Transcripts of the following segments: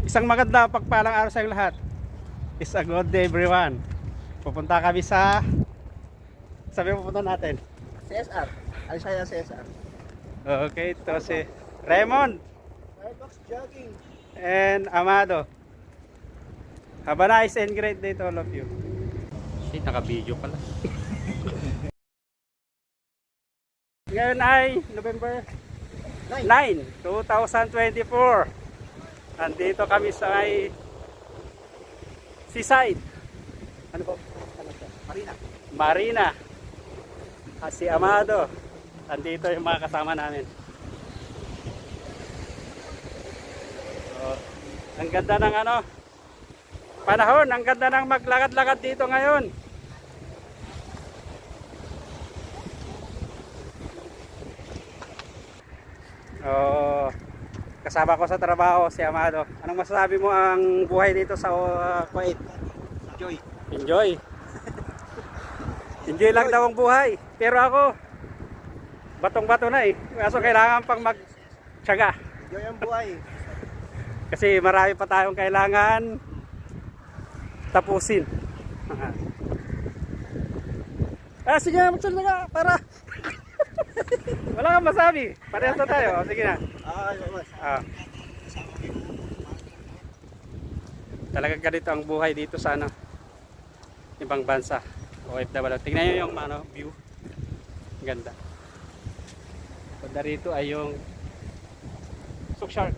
Isang maganda pagpalang araw sa lahat. It's a good day everyone. Pupunta kami sa... Sabi mo pupunta natin? CSR. Alisaya CSR. Okay, ito si Raymond Starbucks jogging. and Amado. Have a nice and great day to all of you. Shit, naka-video pala. Ngayon ay November 9, 2024. Nandito kami sa may seaside. Ano po? Marina. Marina. Si Amado. Nandito yung mga kasama namin. So, ang ganda ng ano, panahon, ang ganda ng maglakad-lakad dito ngayon. Oh, kasama ko sa trabaho si Amado. Anong masasabi mo ang buhay dito sa Kuwait? Enjoy. Enjoy. Enjoy lang daw ang buhay. Pero ako, batong-bato na eh. Kaso kailangan pang magtiyaga. Enjoy ang buhay. Kasi marami pa tayong kailangan tapusin. Sige, magsalita ka para wala kang masabi. Parehas na tayo. Sige na. Talagang ganito ang buhay dito sa ano, ibang bansa. OFW. Tingnan nyo yung ano, view. Ganda. Pagda rito ay yung Shark.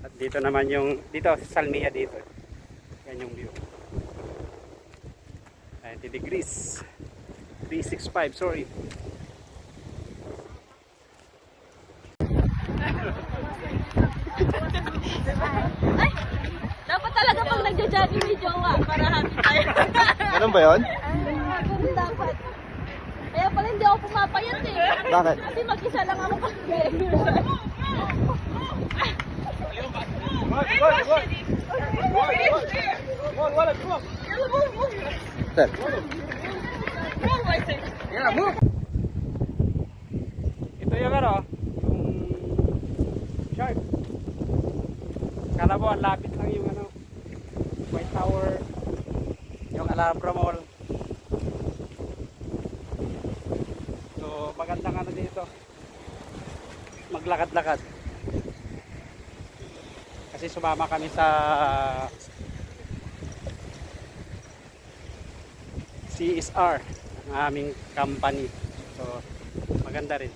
At dito naman yung, dito Salmiya dito. Yan yung view. 90 degrees. 365, sorry. Ay, dapat talaga pag nagja-jogging may jowa para happy tayo. Ganun ba yun? Ganun dapat. Kaya pala hindi ako pumapayat eh. Bakit? Kasi mag-isa lang ako kasi. Sir. Ito yung ano, yung shark. Kala mo, ang lapit lang yung ano, White Tower, yung Alhambra Mall. So, magandang ano dito, maglakad-lakad. Kasi sumama kami sa CSR, ang aming company. So, maganda rin.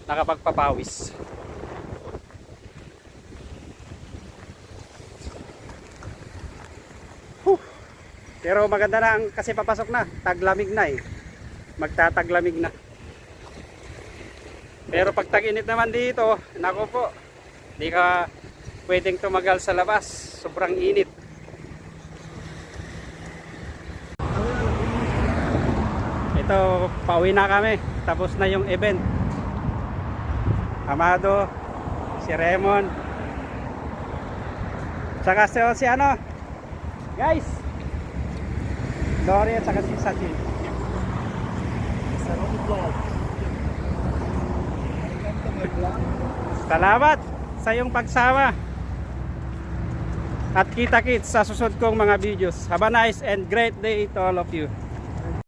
Nakapagpapawis. Pero maganda na kasi papasok na, taglamig na eh. Magtataglamig na. Pero pag tag-init naman dito, nako po, hindi ka pwedeng tumagal sa labas. Sobrang init. Ito, pauwi na kami. Tapos na yung event. Amado, si Raymond, saka si ano, guys, Dory at saka si Sachin. Salamat sa iyong pagsama. At kita-kits sa susunod kong mga videos. Have a nice and great day to all of you.